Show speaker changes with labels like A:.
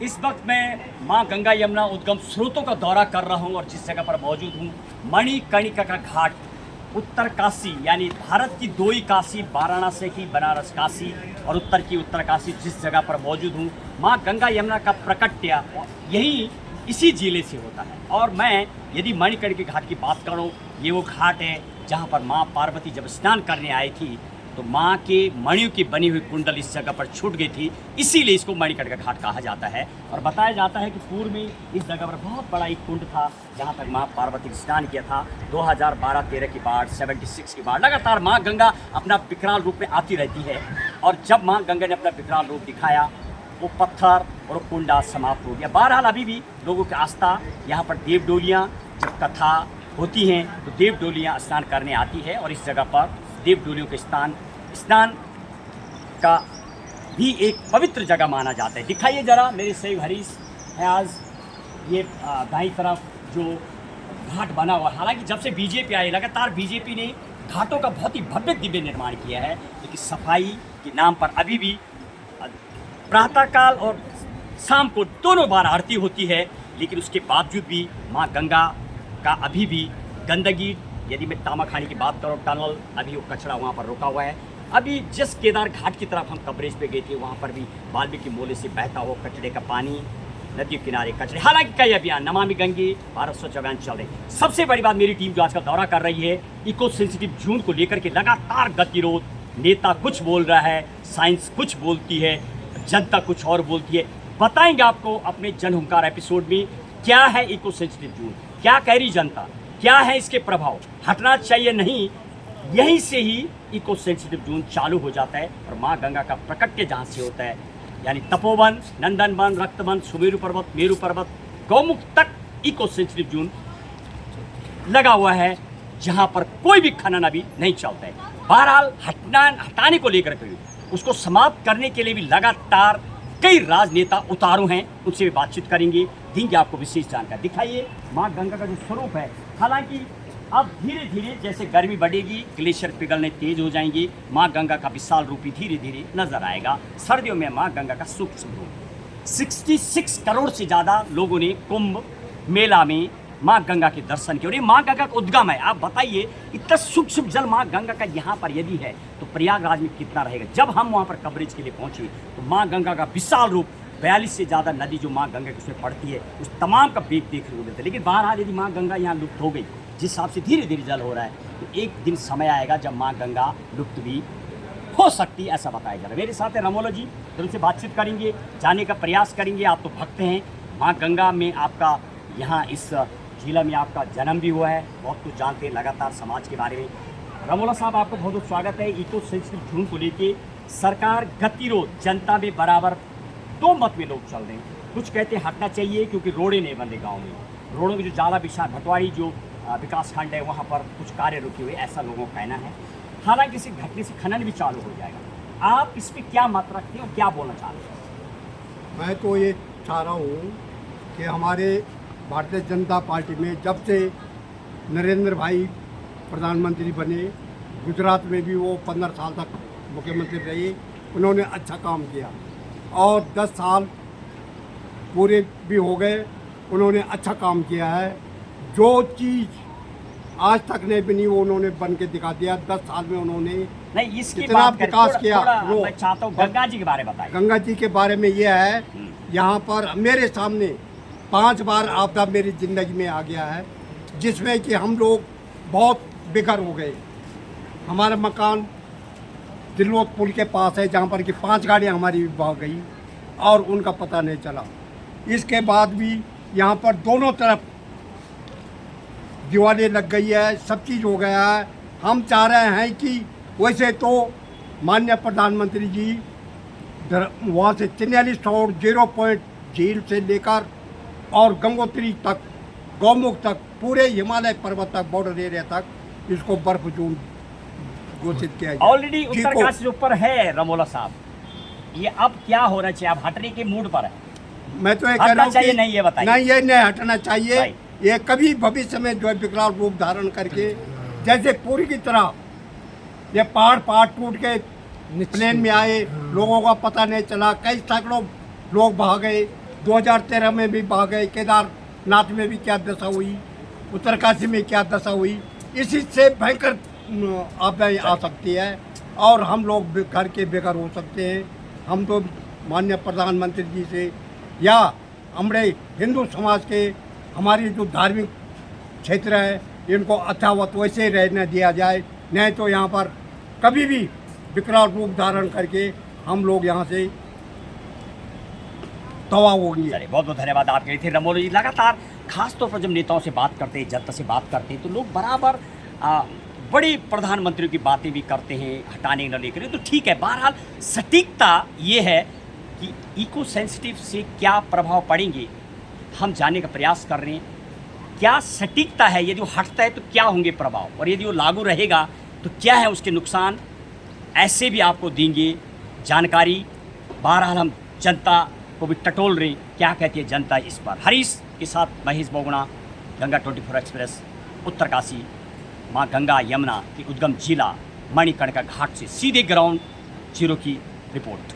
A: इस वक्त मैं मां गंगा यमुना उद्गम स्रोतों का दौरा कर रहा हूं और जिस जगह पर मौजूद हूं मणिकर्णिका का घाट, उत्तर काशी यानी भारत की दो ही काशी, वाराणसी की बनारस काशी और उत्तर की उत्तर काशी, जिस जगह पर मौजूद हूं मां गंगा यमुना का प्रकट्य यही इसी जिले से होता है। और मैं यदि मणिकर्णिका घाट की बात करूं, ये वो घाट है जहां पर मां पार्वती जब स्नान करने आई थी तो माँ के मणियों की बनी हुई कुंडल इस जगह पर छूट गई थी, इसीलिए इसको मणिकर्णिका घाट कहा जाता है। और बताया जाता है कि पूर्व में इस जगह पर बहुत बड़ा एक कुंड था जहाँ पर माँ पार्वती ने स्नान किया था। 2012-13 की बाढ़, 76 की बाढ़, लगातार माँ गंगा अपना विकराल रूप में आती रहती है। और जब माँ गंगा ने अपना विकराल रूप दिखाया वो पत्थर और वो कुंडा समाप्त हो गया। बहरहाल अभी भी लोगों की आस्था, यहाँ पर देव डोलियाँ जब कथा होती हैं तो देव डोलियाँ स्नान करने आती है और इस जगह पर देव डोलियों के स्नान का भी एक पवित्र जगह माना जाता है। दिखाइए जरा मेरे सहयोग हरीश है। आज ये दाईं तरफ जो घाट बना हुआ, हालांकि जब से बीजेपी आई लगातार बीजेपी ने घाटों का बहुत ही भव्य दिव्य निर्माण किया है, लेकिन सफाई के नाम पर अभी भी प्रातःकाल और शाम को दोनों बार आरती होती है, लेकिन उसके बावजूद भी माँ गंगा का अभी भी गंदगी, यदि मैं तामाखानी की बात करूँ, टनल अभी वो कचरा वहाँ पर रुका हुआ है। अभी जिस केदार घाट की तरफ हम कवरेज पे गए थे वहाँ पर भी वाल्मीकि मोले से बहता हुआ कचरे का पानी, नदी किनारे कचरे, हालांकि कई अभियान नमामि गंगे, भारत स्वच्छ अभियान चल रहे। सबसे बड़ी बात, मेरी टीम जो आज का दौरा कर रही है इको सेंसिटिव जोन को लेकर के लगातार गतिरोध, नेता कुछ बोल रहा है, साइंस कुछ बोलती है, जनता कुछ और बोलती है। बताएंगे आपको अपने जनहुंकार एपिसोड में क्या है इको सेंसिटिव जोन, क्या कह रही जनता, क्या है इसके प्रभाव, हटना चाहिए नहीं, यहीं से ही इको सेंसिटिव जोन चालू हो जाता है। और माँ गंगा का प्रकट्य जहाँ से होता है यानी तपोवन, नंदनवन, रक्तवन, सुमेरु पर्वत, मेरु पर्वत, गौमुख तक इको सेंसिटिव जोन लगा हुआ है जहाँ पर कोई भी खनन अभी नहीं चलता है। बहरहाल हटाने को लेकर के उसको समाप्त करने के लिए भी लगातार कई राजनेता उतारू हैं, उनसे भी बातचीत करेंगे, देंगे आपको विशेष जानकारी। दिखाइए माँ गंगा का जो स्वरूप है। हालांकि अब धीरे धीरे जैसे गर्मी बढ़ेगी, ग्लेशियर पिघलने तेज हो जाएंगी, माँ गंगा का विशाल रूप ही धीरे धीरे नजर आएगा। सर्दियों में माँ गंगा का सूक्ष्म रूप, 66 करोड़ से ज़्यादा लोगों ने कुंभ मेला में माँ गंगा के दर्शन किए और ये माँ गंगा का उद्गम है। आप बताइए इतना सूक्ष्म जल माँ गंगा का यहाँ पर यदि है तो प्रयागराज में कितना रहेगा। जब हम वहाँ पर कवरेज के लिए पहुँचे तो माँ गंगा का विशाल रूप, 42 से ज़्यादा नदी जो माँ गंगा के उसमें पड़ती है उस तमाम का वेग देखने को मिलता है। लेकिन बहरहाल यदि माँ गंगा यहाँ लुप्त हो गई, जिस हिसाब से धीरे धीरे जल हो रहा है, तो एक दिन समय आएगा जब माँ गंगा लुप्त भी हो सकती है, ऐसा बताया जा रहा है। मेरे साथ है रमोला जी, तो उनसे बातचीत करेंगे, जानने का प्रयास करेंगे। आप तो भक्त हैं, माँ गंगा में आपका यहाँ इस जिला में आपका जन्म भी हुआ है, बहुत कुछ जानते हैं लगातार समाज के बारे में। रमोला साहब, आपको बहुत बहुत स्वागत है। इको सेंसिटिव जोन को लेके सरकार गतिरोध, जनता में बराबर दो मत में लोग चल रहे हैं। कुछ कहते हैं हटना चाहिए क्योंकि रोडें नहीं बन रही गाँव में, रोडों की जो ज़्यादा विशाल भटवाड़ी जो विकास खंड है वहाँ पर कुछ कार्य रुके हुए, ऐसा लोगों का कहना है। हालांकि इसी घटने से खनन भी चालू हो जाएगा। आप इस पर क्या मत रखते हैं और क्या बोलना चाहते हैं?
B: मैं तो ये चाह रहा हूँ कि हमारे भारतीय जनता पार्टी में जब से नरेंद्र भाई प्रधानमंत्री बने, गुजरात में भी वो 15 साल तक मुख्यमंत्री रहे, उन्होंने अच्छा काम किया और 10 साल पूरे भी हो गए, उन्होंने अच्छा काम किया है। जो चीज़ आज तक नहीं बनी वो उन्होंने बन के दिखा दिया। 10 साल में उन्होंने
A: नहीं इसकी
B: इतना
A: बात करें,
B: विकास किया।
A: मैं चाहता हूँ गंगा जी के बारे में बताइए।
B: गंगा जी के बारे में ये है, यहाँ पर मेरे सामने 5 बार आपदा मेरी ज़िंदगी में आ गया है, जिसमें कि हम लोग बहुत बेघर हो गए। हमारा मकान दिलवत पुल के पास है जहाँ पर कि 5 गाड़ियाँ हमारी बह गई और उनका पता नहीं चला। इसके बाद भी यहाँ पर दोनों तरफ दीवारें लग गई है, सब चीज़ हो गया है। हम चाह रहे हैं कि वैसे तो माननीय प्रधानमंत्री जी वहाँ से 43 0 पॉइंट झील से लेकर और गंगोत्री तक, गौमुख तक, पूरे हिमालय पर्वत तक, बॉर्डर एरिया तक इसको बर्फ जोन घोषित किया जाए।
A: ऑलरेडी उत्तरकाशी ऊपर है रमोला साहब, ये अब क्या होना चाहिए? आप हटने के मूड पर है?
B: मैं तो ये कह रहा हूँ कि
A: नहीं, ये बताइए।
B: नहीं, ये नहीं हटना चाहिए। ये कभी भविष्य में जो है विकराल रूप धारण करके, जैसे पूरी की तरह ये पहाड़ टूट के प्लेन में आए, लोगों का पता नहीं चला, कई सैकड़ों लोग बहा गए, 2013 में भी बहा गए, केदारनाथ में भी क्या दशा हुई, उत्तरकाशी में क्या दशा हुई। इसी से भयंकर आपदाएं आ सकती है और हम लोग घर के बेघर हो सकते हैं। हम तो माननीय प्रधानमंत्री जी से या हमारे हिंदू समाज के हमारी जो धार्मिक क्षेत्र है इनको अथावत वैसे ही रहने दिया जाए, नहीं तो यहाँ पर कभी भी विकराल रूप धारण करके हम लोग यहाँ से तबाह होंगे।
A: चलिए, बहुत बहुत धन्यवाद आपके लिए थे रमोली जी। लगातार खास तौर पर जब नेताओं से बात करते हैं, जनता से बात करते हैं, तो लोग बराबर बड़ी प्रधानमंत्रियों की बातें भी करते हैं, हटाने न लेकर, तो ठीक है। बहरहाल सटीकता ये है कि इको सेंसिटिव से क्या प्रभाव पड़ेंगे हम जानने का प्रयास कर रहे हैं। क्या सटीकता है, यदि वो हटता है तो क्या होंगे प्रभाव, और यदि वो लागू रहेगा तो क्या है उसके नुकसान, ऐसे भी आपको देंगे जानकारी। बहरहाल हम जनता को भी टटोल रहे क्या कहती है जनता इस पर। हरीश के साथ महेश बोगुणा, गंगा 24 एक्सप्रेस, उत्तरकाशी। माँ गंगा यमुना के उद्गम जिला मणिकर्णिका घाट से सीधे ग्राउंड जीरो की रिपोर्ट।